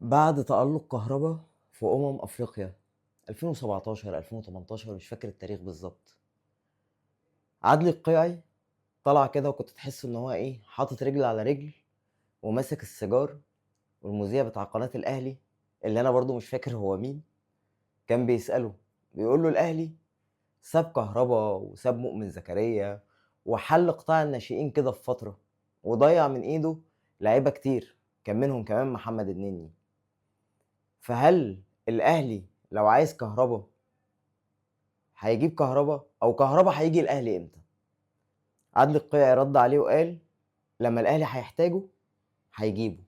بعد تألق كهربا في أفريقيا 2017 2018 مش فاكر التاريخ بالظبط. عدلي القيعي طلع كده وكنت تحس ان هو ايه حاطط رجل على رجل وماسك السيجار، والمذيع بتاع قناة الأهلي اللي أنا برضو مش فاكر هو مين كان بيسأله، بيقول له الأهلي ساب كهربا وساب مؤمن زكريا وحل قطاع الناشئين كده في فترة وضيع من إيده لعيبة كتير، كان منهم كمان محمد النني. فهل الأهلي لو عايز كهربا هيجيب كهربا او كهربا هيجي الاهلي امتى؟ عادل القيعي رد عليه وقال لما الاهلي هيحتاجه هيجيبه،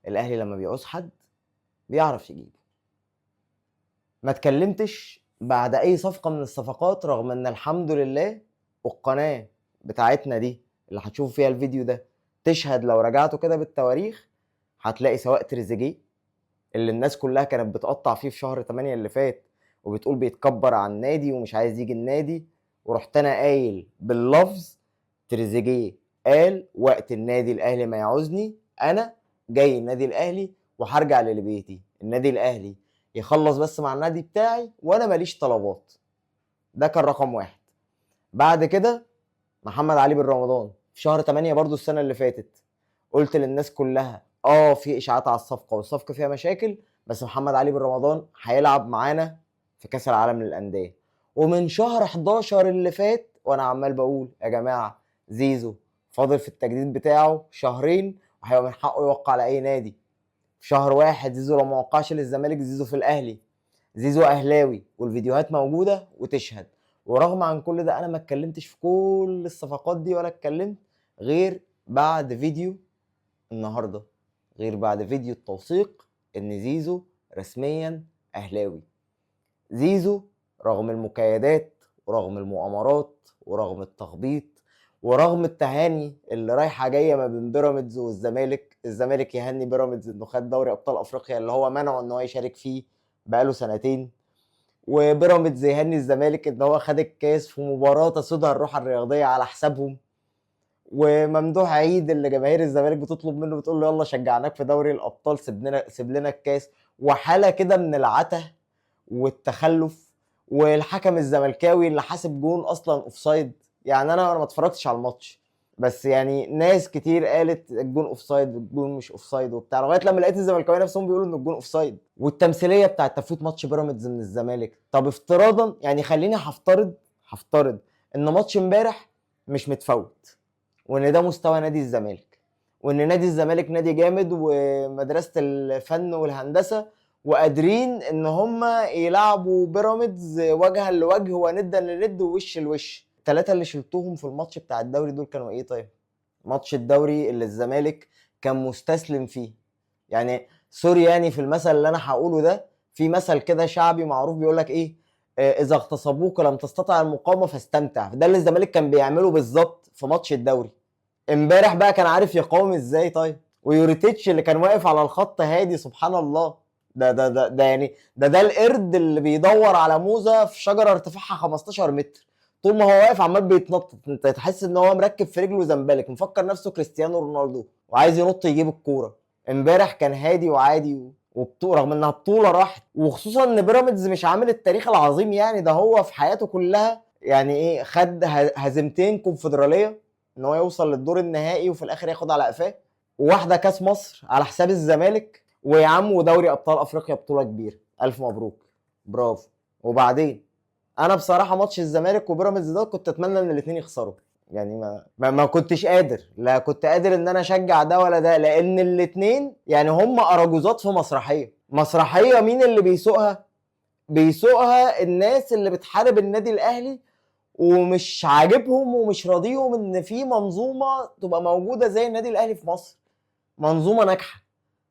الاهلي لما بيعوز حد بيعرف يجيبه. ما اتكلمتش بعد اي صفقه من الصفقات، رغم ان الحمد لله القناه بتاعتنا دي اللي هتشوفوا فيها الفيديو ده تشهد، لو رجعتوا كده بالتواريخ هتلاقي سواء تريزيجيه اللي الناس كلها كانت بتقطع فيه في شهر 8 اللي فات وبتقول بيتكبر على النادي ومش عايز يجي النادي، ورحت انا قايل باللفظ تريزيجيه قال وقت النادي الاهلي ما يعوزني انا جاي النادي الاهلي وهرجع لبيتي، النادي الاهلي يخلص بس مع النادي بتاعي وانا ماليش طلبات. ده كان رقم واحد. بعد كده محمد علي بن رمضان في شهر 8 برضو السنه اللي فاتت قلت للناس كلها في اشاعات على الصفقه والصفقه فيها مشاكل، بس محمد علي بن رمضان هيلعب معانا في كاس العالم للانديه. ومن شهر 11 اللي فات وانا عمال بقول يا جماعه زيزو فاضل في التجديد بتاعه شهرين وهيبقى من حقه يوقع على اي نادي. في شهر واحد زيزو لو ما وقعش للزمالك زيزو في الاهلي، زيزو اهلاوي والفيديوهات موجوده وتشهد. ورغم عن كل ده انا ما اتكلمتش في كل الصفقات دي ولا اتكلمت غير بعد فيديو النهارده، غير بعد فيديو التوثيق ان زيزو رسميا اهلاوي. زيزو رغم المكايدات ورغم المؤامرات ورغم التخبيط ورغم التهاني اللي رايحه جايه ما بين بيراميدز والزمالك، الزمالك يهني بيراميدز انه خد دوري ابطال افريقيا اللي هو منعه ان هو يشارك فيه بقاله سنتين، وبيراميدز يهني الزمالك ان هو خد الكاس في مباراه تسودها الروح الرياضيه على حسابهم، وممدوح عيد اللي جماهير الزمالك بتطلب منه بتقول له يلا شجعناك في دوري الابطال سيب لنا الكاس. وحاله كده من العته والتخلف، والحكم الزملكاوي اللي حاسب جون اصلا اوفسايد. يعني انا ما اتفرجتش على الماتش، بس يعني ناس كتير قالت الجون اوفسايد الجون مش اوفسايد وبتاع، لغايه لما لقيت الزملكاويه نفسهم بيقولوا ان الجون اوفسايد. والتمثيليه بتاعت تفويت ماتش بيراميدز من الزمالك، طب افتراضا يعني خليني هفترض ان ماتش امبارح مش متفوت، وان ده مستوى نادي الزمالك، وان نادي الزمالك نادي جامد ومدرسه الفن والهندسه وقادرين ان هم يلعبوا بيراميدز وجها لوجه وندا لند ووش لوش. الثلاثه اللي شلتوهم في الماتش بتاع الدوري دول كانوا ايه طيب؟ ماتش الدوري اللي الزمالك كان مستسلم فيه، يعني سوري يعني في المثل اللي انا هقوله ده، في مثل كده شعبي معروف بيقول لك ايه، اذا اغتصبوك لم تستطع المقاومه فاستمتع. ده اللي الزمالك كان بيعمله بالظبط في ماتش الدوري. امبارح بقى كان عارف يقاوم ازاي طيب؟ ويوريتيتش اللي كان واقف على الخط هادي سبحان الله، ده يعني ده القرد اللي بيدور على موزه في شجره ارتفاعها 15 متر، طول ما هو واقف عمال بيتنطط، انت تحس ان هو مركب في رجله زنبلك مفكر نفسه كريستيانو رونالدو وعايز ينط يجيب الكوره. امبارح كان هادي وعادي وبطوله رغم انها بطوله راحت، وخصوصا ان بيراميدز مش عامل التاريخ العظيم، يعني ده هو في حياته كلها يعني ايه خد هزيمتين كونفدراليه ان هو يوصل للدور النهائي وفي الاخر ياخد على قفاه، وواحده كاس مصر على حساب الزمالك، ويا عم ودوري ابطال افريقيا بطوله كبيره، الف مبروك برافو. وبعدين انا بصراحه ماتش الزمالك وبيراميدز ده كنت اتمنى ان الاثنين يخسروا، يعني ما كنتش قادر، لا كنت قادر ان انا اشجع ده ولا ده، لان الاثنين يعني هم اراجوزات في مسرحيه مين اللي بيسوقها؟ بيسوقها الناس اللي بتحارب النادي الاهلي ومش عاجبهم ومش راضيهم ان في منظومه تبقى موجوده زي النادي الاهلي في مصر، منظومه ناجحه،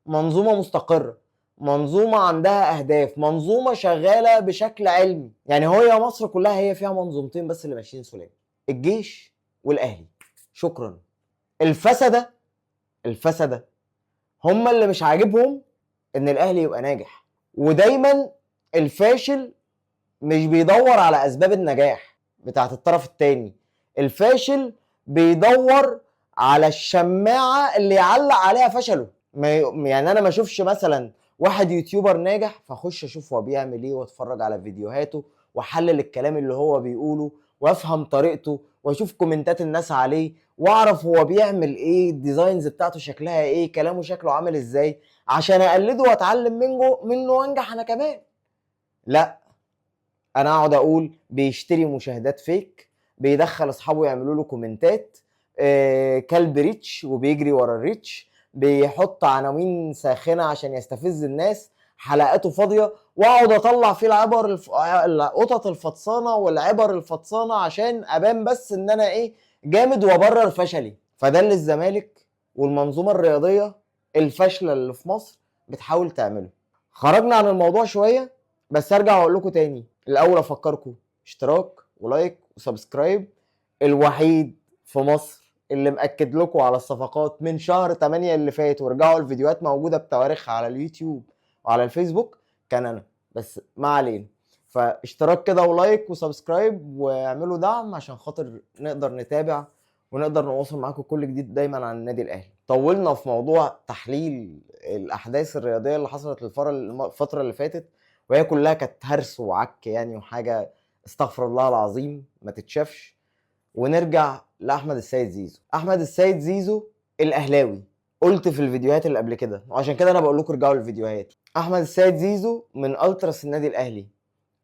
منظومه مستقره، منظومه عندها اهداف، منظومه شغاله بشكل علمي. يعني هي مصر كلها هي فيها منظومتين بس اللي ماشيين سلام، الجيش والاهلي، شكرا. الفسده هم اللي مش عاجبهم ان الاهلي يبقى ناجح. ودايما الفاشل مش بيدور على اسباب النجاح بتاعت الطرف التاني، الفاشل بيدور على الشماعة اللي يعلق عليها فشله. يعني انا ما اشوفش مثلا واحد يوتيوبر ناجح فاخش اشوف هو بيعمل ايه واتفرج على فيديوهاته واحلل الكلام اللي هو بيقوله وافهم طريقته واشوف كومنتات الناس عليه واعرف هو بيعمل ايه، الديزاينز بتاعته شكلها ايه، كلامه شكله عامل ازاي، عشان اقلده واتعلم منه وانجح انا كمان. لا، انا اقعد اقول بيشتري مشاهدات فيك، بيدخل اصحابه يعملوا له كومنتات، كلب ريتش وبيجري ورا الريتش، بيحط عناوين ساخنه عشان يستفز الناس، حلقاته فاضيه، واقعد اطلع فيه القطط الفطسانه والعبر الفطسانه عشان ابان بس ان انا ايه، جامد وابرر فشلي. فده اللي الزمالك والمنظومه الرياضيه الفاشله اللي في مصر بتحاول تعمله. خرجنا عن الموضوع شويه، بس ارجع واقول لكم تاني، الاول افكركم اشتراك ولايك وسبسكرايب. الوحيد في مصر اللي مأكد لكم على الصفقات من شهر 8 اللي فات، ورجعوا الفيديوهات موجودة بتواريخها على اليوتيوب وعلى الفيسبوك، كان انا. بس ما علينا، فاشتراك كده ولايك وسبسكرايب واعملوا دعم عشان خاطر نقدر نتابع ونقدر نواصل معاكم كل جديد دايما عن النادي الاهلي. طولنا في موضوع تحليل الاحداث الرياضيه اللي حصلت الفتره اللي فاتت، وهي كلها كانت هرس وعك يعني، وحاجه استغفر الله العظيم ما تتشافش. ونرجع لاحمد السيد زيزو. احمد السيد زيزو الاهلاوي، قلت في الفيديوهات اللي قبل كده، وعشان كده انا بقول لكم ارجعوا للفيديوهات. احمد السيد زيزو من التراس النادي الاهلي.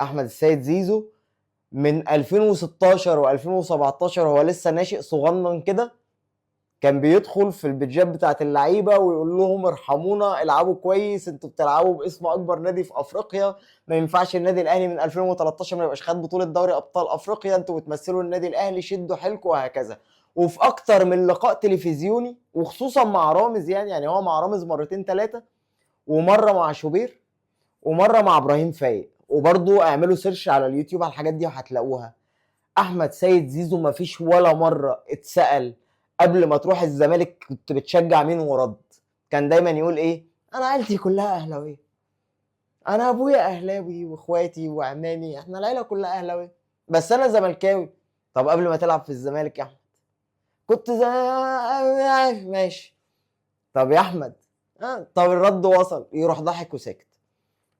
احمد السيد زيزو من 2016 و2017 هو لسه ناشئ صغنن كده، كان بيدخل في البيدجات بتاعت اللعيبه ويقول لهم ارحمونا، العبوا كويس، انتوا بتلعبوا باسم اكبر نادي في افريقيا، ما ينفعش النادي الاهلي من 2013 ما يبقاش خد بطوله دوري ابطال افريقيا، انتوا بتمثلوا النادي الاهلي، شدوا حيلكم، وهكذا. وفي اكتر من لقاء تلفزيوني، وخصوصا مع رامز، يعني هو مع رامز مرتين ثلاثه، ومره مع شوبير، ومره مع ابراهيم فايق، وبرضو اعملوا سيرش على اليوتيوب على الحاجات دي وهتلاقوها. احمد سيد زيزو ما فيش ولا مره اتسال قبل ما تروح الزمالك كنت بتشجع مين ورد. كان دايما يقول ايه، انا عيلتي كلها اهلاويه، انا ابويا اهلاوي واخواتي وعمامي، احنا العيله كلها اهلاويه، بس انا زملكاوي. طب قبل ما تلعب في الزمالك يا احمد كنت ماشي. طب يا احمد طب الرد وصل، يروح ضحك وساكت.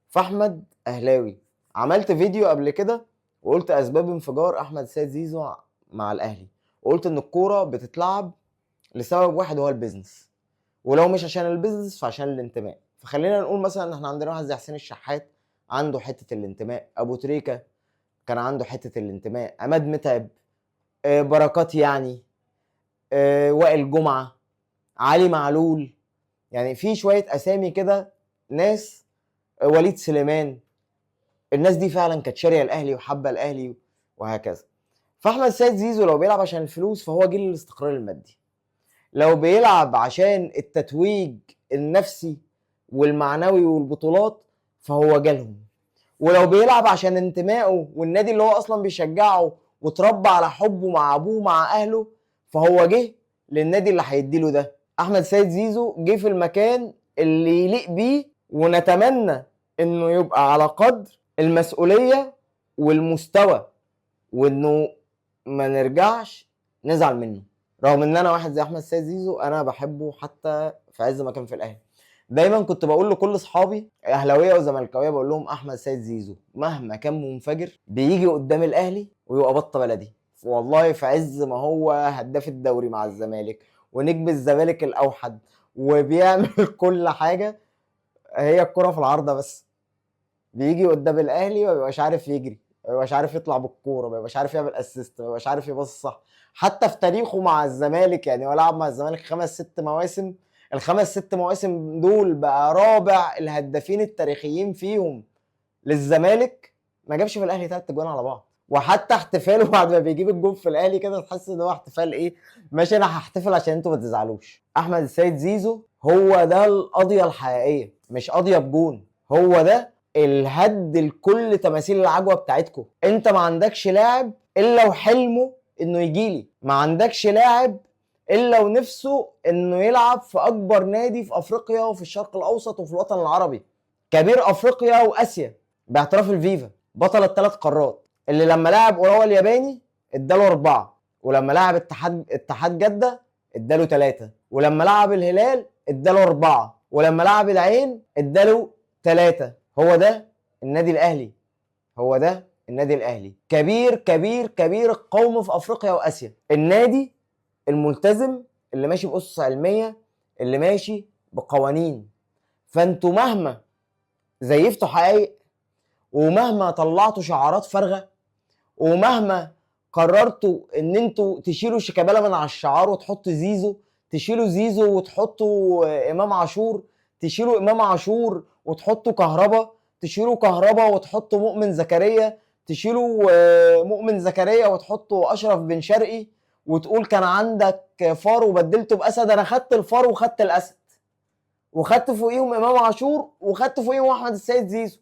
فاحمد اهلاوي. عملت فيديو قبل كده وقلت اسباب انفجار احمد سيد زيزو مع الاهلي، وقلت ان الكوره بتتلعب لسبب واحد وهو البيزنس، ولو مش عشان البيزنس فعشان الانتماء. فخلينا نقول مثلا ان احنا عندنا واحد زي حسين الشحات عنده حته الانتماء، ابو تريكه كان عنده حته الانتماء، عماد متعب، بركات يعني، وائل جمعه، علي معلول، يعني في شويه اسامي كده ناس، وليد سليمان، الناس دي فعلا كانت شاريه الاهلي وحابه الاهلي وهكذا. فاحمد سيد زيزو لو بيلعب عشان الفلوس فهو جيل الاستقرار المادي، لو بيلعب عشان التتويج النفسي والمعنوي والبطولات فهو جالهم، ولو بيلعب عشان انتمائه والنادي اللي هو اصلا بيشجعه وتربى على حبه مع ابوه مع اهله فهو جه للنادي اللي هيديله ده. احمد سيد زيزو جه في المكان اللي يليق بيه، ونتمنى انه يبقى على قدر المسؤوليه والمستوى، وانه ما نرجعش نزعل منه. رغم ان انا واحد زي احمد سيد زيزو انا بحبه حتى في عز ما كان في الاهلي. دايما كنت بقول لكل اصحابي اهلاويه وزملكاويه، بقول لهم احمد سيد زيزو مهما كان منفجر بيجي قدام الاهلي ويبقى بطه بلدي. والله في عز ما هو هداف الدوري مع الزمالك ونجم الزمالك الاوحد وبيعمل كل حاجه، هي الكره في العارضه بس، بيجي قدام الاهلي ما بيبقاش عارف يجري، ما بيبقاش عارف يطلع بالكوره، ما بيبقاش عارف يعمل اسيست، ما بيبقاش عارف يباص صح. حتى في تاريخه مع الزمالك، يعني هو لعب مع الزمالك 5 6 مواسم، ال5 6 مواسم دول بقى رابع الهدافين التاريخيين فيهم للزمالك، ما جابش في الاهلي 3 جوان على بعض. وحتى احتفاله بعد ما بيجيب الجون في الاهلي كده تحس ان هو احتفال ايه، ماشي انا هحتفل عشان انتوا ما تزعلوش. احمد السيد زيزو هو ده القضيه الحقيقيه، مش قضيه بجون، هو ده الهد لكل تماثيل العجوه بتاعتكم. انت ما عندكش لاعب الا وحلمه انه يجيلي، ما عندكش لاعب الا ونفسه انه يلعب في اكبر نادي في افريقيا وفي الشرق الاوسط وفي الوطن العربي، كبير افريقيا واسيا باعتراف الفيفا، بطل ال3 قارات، اللي لما لعب اوراوا الياباني اداله 4، ولما لعب اتحاد جده اداله 3، ولما لعب الهلال اداله 4، ولما لعب العين اداله 3. هو ده النادي الاهلي، هو ده النادي الاهلي، كبير كبير كبير القوم في افريقيا واسيا، النادي الملتزم اللي ماشي باسس علميه، اللي ماشي بقوانين. فانتوا مهما زيفتوا حقائق، ومهما طلعتوا شعارات فارغه، ومهما قررتوا ان انتوا تشيلوا شيكابالا من على الشعار وتحطوا زيزو، تشيلوا زيزو وتحطوا امام عاشور، تشيلوا امام عاشور وتحطوا كهربا، تشيلوا كهربا وتحطوا مؤمن زكريا، تشيلوا مؤمن زكريا وتحطوا اشرف بن شرقي، وتقول كان عندك فار وبدلته باسد. انا خدت الفار وخدت الاسد، وخدت فوقيهم امام عاشور، وخدت فوقيهم احمد السيد زيزو.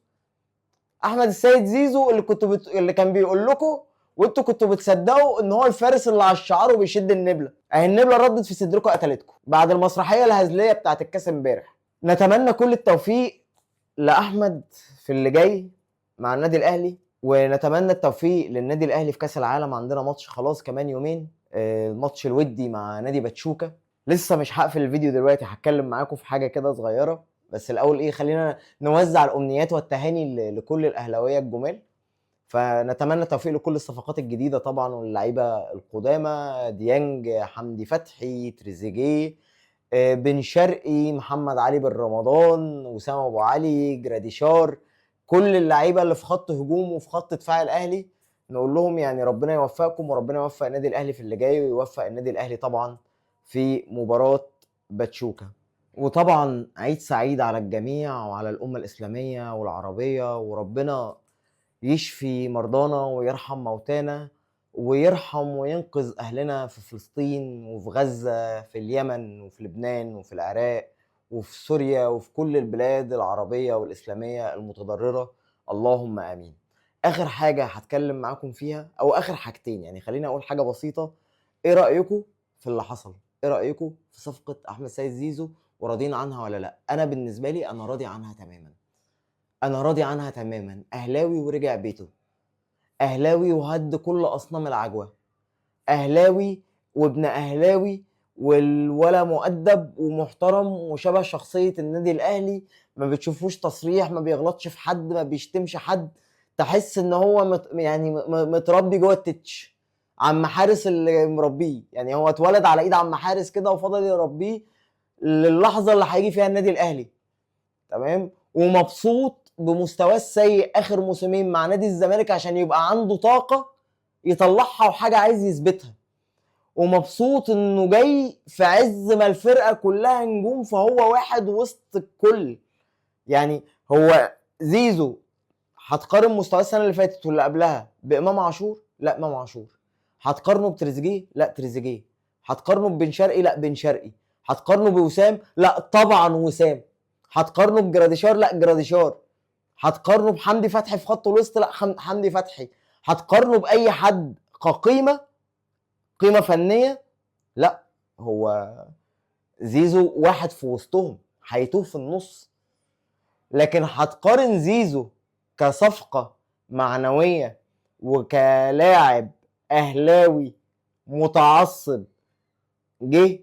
احمد السيد زيزو اللي كان بيقول لكم وانتوا كنتوا بتصدقوا ان هو الفارس اللي على الشعار وبيشد النبله. اهي النبله ردت في صدركم قتلتكم بعد المسرحيه الهزليه بتاعت الكاس امبارح. نتمنى كل التوفيق لاحمد في اللي جاي مع النادي الاهلي، ونتمنى التوفيق للنادي الاهلي في كاس العالم. عندنا ماتش خلاص كمان يومين، الماتش الودي مع نادي باتشوكا. لسه مش هقفل الفيديو دلوقتي، هتكلم معاكم في حاجه كده صغيره، بس الاول خلينا نوزع الامنيات والتهاني لكل الاهلاويه الجمال. فنتمنى التوفيق لكل الصفقات الجديده طبعا، واللعيبه القدامى، ديانج، حمدي فتحي، تريزيجيه، بن شرقي، محمد علي بن رمضان، وسام ابو علي، جراديشار، كل اللعيبه اللي في خط هجوم وفي خط دفاع الاهلي. نقول لهم يعني ربنا يوفقكم، وربنا يوفق النادي الاهلي في اللي جاي، ويوفق النادي الاهلي طبعا في مباراه باتشوكا. وطبعا عيد سعيد على الجميع وعلى الامه الاسلاميه والعربيه، وربنا يشفي مرضانا ويرحم موتانا، ويرحم وينقذ أهلنا في فلسطين وفي غزة، في اليمن وفي لبنان وفي العراق وفي سوريا وفي كل البلاد العربية والإسلامية المتضررة، اللهم آمين. آخر حاجة هتكلم معاكم فيها، أو آخر حاجتين، يعني خليني أقول حاجة بسيطة. إيه رأيكم في اللي حصل؟ إيه رأيكم في صفقة أحمد سيد زيزو؟ وراضين عنها ولا لأ؟ أنا بالنسبة لي أنا راضي عنها تماماً، انا راضي عنها تماما. اهلاوي ورجع بيته، اهلاوي وهد كل اصنام العجوه، اهلاوي وابن اهلاوي، والولا مؤدب ومحترم وشبه شخصيه النادي الاهلي. ما بتشوفوش تصريح، ما بيغلطش في حد، ما بيشتمش حد. تحس ان هو متربي جوه التتش، عم حارس اللي مربيه. يعني هو اتولد على ايد عم حارس كده وفضل يربيه للحظه اللي هيجي فيها النادي الاهلي. تمام. ومبسوط بمستواه السيء اخر موسمين مع نادي الزمالك عشان يبقى عنده طاقه يطلعها وحاجه عايز يثبتها. ومبسوط انه جاي في عز ما الفرقه كلها نجوم، فهو واحد وسط الكل. يعني هو زيزو هتقارن مستواه السنه اللي فاتت واللي قبلها بامام عاشور؟ لا امام عاشور. هتقارنه بتريزيجيه؟ لا تريزيجيه. هتقارنه ببن شرقي؟ لا بن شرقي. هتقارنه بوسام؟ لا طبعا وسام. هتقارنه بجراديشار؟ لا جراديشار. هتقارنه بحمدي فتحي في خط الوسط؟ لا حمدي فتحي. هتقارنه باي حد كقيمه، قيمه فنيه؟ لا هو زيزو واحد في وسطهم، هيتوه في النص. لكن هتقارن زيزو كصفقه معنويه وكلاعب اهلاوي متعصب جه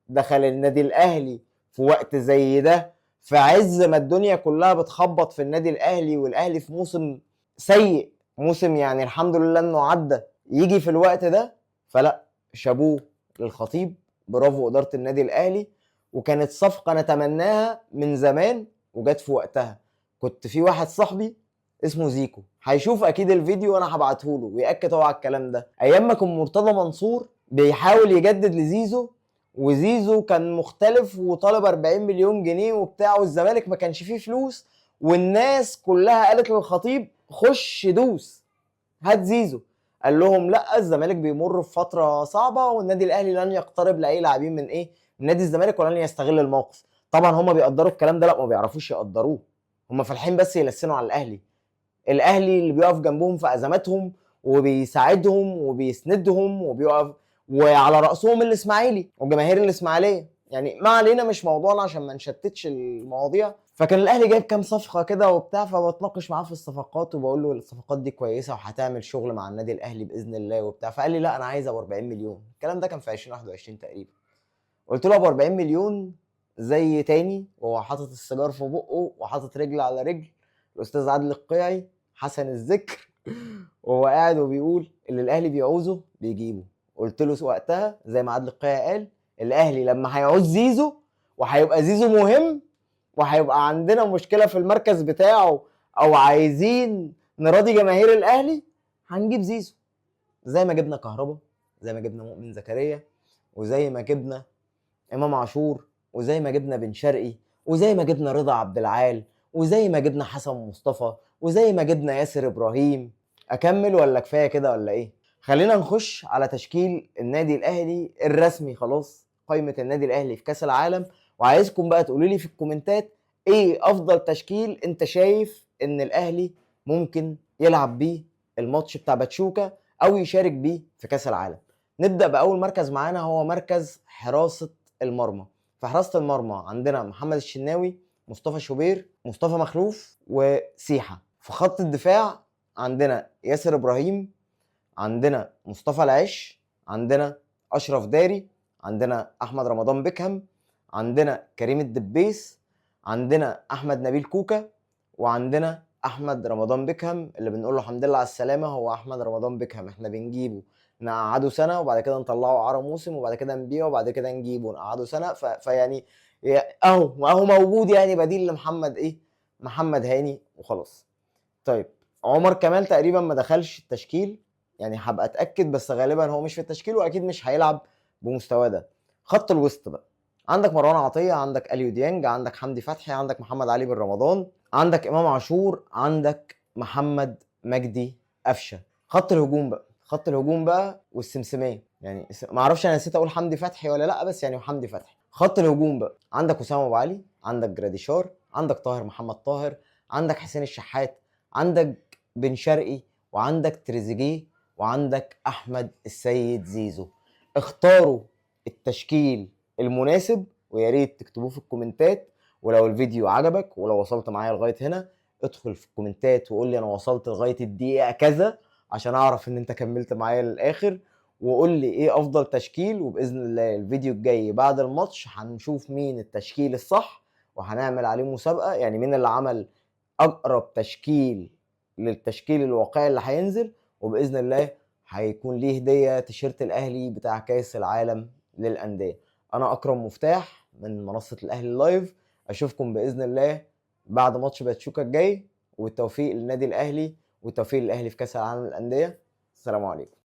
دخل النادي الاهلي في وقت زي ده، في عز ما الدنيا كلها بتخبط في النادي الاهلي، والاهلي في موسم سيء، موسم يعني الحمد لله انه عدى، يجي في الوقت ده؟ فلا، شابوه للخطيب، برافو اداره النادي الاهلي. وكانت صفقه نتمناها من زمان وجت في وقتها. كنت في واحد صاحبي اسمه زيكو هيشوف اكيد الفيديو وانا هبعته له وياكد هو على الكلام ده، ايام ما كان مرتضى منصور بيحاول يجدد لزيزو، وزيزو كان مختلف وطالب 40 مليون جنيه وبتاع، والزمالك ما كانش فيه فلوس، والناس كلها قالت للخطيب خش دوس هات زيزو. قال لهم لا، الزمالك بيمر في فتره صعبه، والنادي الاهلي لن يقترب لاي لاعبين من من نادي الزمالك، ولن يستغل الموقف. طبعا هم بيقدروا الكلام ده؟ لا ما بيعرفوش يقدروه. هم فالحين بس يلسنوا على الاهلي، الاهلي اللي بيقف جنبهم في ازماتهم وبيساعدهم وبيسندهم وبيقف، وعلى راسهم الاسماعيلي وجماهير الاسماعيليه. يعني ما علينا، مش موضوعنا عشان ما نشتتش المواضيع. فكان الاهلي جايب كام صفقه كده وبتاع، فبتناقش معاه في الصفقات وبقول له الصفقات دي كويسه وهتعمل شغل مع النادي الاهلي باذن الله وبتاع. فقال لي لا انا عايز ابو 40 مليون. الكلام ده كان في 2021 تقريبا. قلت له ابو 40 مليون زي تاني وهو حاطط السيجار في بقه وحاطط رجل على رجل، الاستاذ عادل القيعي حسن الذكر وهو قاعد وبيقول اللي الاهلي بيعوزه بيجيبه. قلت له وقتها زي ما عادل القيعي قال، الاهلي لما هيعوز زيزو وهيبقى زيزو مهم وهيبقى عندنا مشكله في المركز بتاعه او عايزين نراضي جماهير الاهلي، هنجيب زيزو. زي ما جبنا كهربا، زي ما جبنا مؤمن زكريا، وزي ما جبنا امام عاشور، وزي ما جبنا بن شرقي، وزي ما جبنا رضا عبد العال، وزي ما جبنا حسن مصطفى، وزي ما جبنا ياسر ابراهيم. اكمل ولا كفايه كده ولا ايه؟ خلينا نخش على تشكيل النادي الاهلي الرسمي. خلاص قائمه النادي الاهلي في كاس العالم، وعايزكم بقى تقولوا لي في الكومنتات ايه افضل تشكيل انت شايف ان الاهلي ممكن يلعب بيه الماتش بتاع باتشوكا او يشارك بيه في كاس العالم. نبدا باول مركز معانا، هو مركز حراسه المرمى. في حراسه المرمى عندنا محمد الشناوي، مصطفى شوبير، مصطفى مخلوف، وسيحه. في خط الدفاع عندنا ياسر ابراهيم، عندنا مصطفى العش، عندنا اشرف داري، عندنا احمد رمضان بيكهام، عندنا كريم الدبيس، عندنا احمد نبيل كوكا، وعندنا احمد رمضان بيكهام اللي بنقول له الحمد لله على السلامه. هو احمد رمضان بيكهام احنا بنجيبه نقعده سنه وبعد كده نطلعه عرى موسم وبعد كده نبيعه وبعد كده نجيبه نقعده سنه فيعني اهو موجود يعني بديل لمحمد محمد هاني وخلاص. طيب عمر كمال تقريبا ما دخلش التشكيل، يعني هبقى اتاكد بس غالبا هو مش في التشكيل واكيد مش هيلعب بمستواه ده. خط الوسط بقى عندك مروان عطيه، عندك اليو ديانج، عندك حمدي فتحي، عندك محمد علي بن رمضان، عندك امام عاشور، عندك محمد مجدي قفشه. خط الهجوم بقى، خط الهجوم بقى والسمسميه، يعني ما اعرفش انا نسيت اقول حمدي فتحي ولا لا، بس يعني حمدي فتحي. خط الهجوم بقى عندك اسامه ابو علي، عندك جراديشار، عندك طاهر محمد طاهر، عندك حسين الشحات، عندك بن شرقي، وعندك تريزيجيه، وعندك احمد السيد زيزو. اختاروا التشكيل المناسب ويا ريت تكتبوه في الكومنتات. ولو الفيديو عجبك ولو وصلت معايا لغايه هنا ادخل في الكومنتات وقول لي انا وصلت لغايه الدقيقه كذا عشان اعرف ان انت كملت معايا للاخر، وقول لي ايه افضل تشكيل. وباذن الله الفيديو الجاي بعد الماتش هنشوف مين التشكيل الصح وهنعمل عليه مسابقه، يعني مين اللي عمل اقرب تشكيل للتشكيل الواقعي اللي هينزل، وباذن الله هيكون ليه هديه تيشيرت الاهلي بتاع كاس العالم للانديه. انا اكرم مفتاح من منصه الاهلي لايف، اشوفكم باذن الله بعد ماتش باتشوكا الجاي، والتوفيق للنادي الاهلي والتوفيق للاهلي في كاس العالم للانديه. السلام عليكم.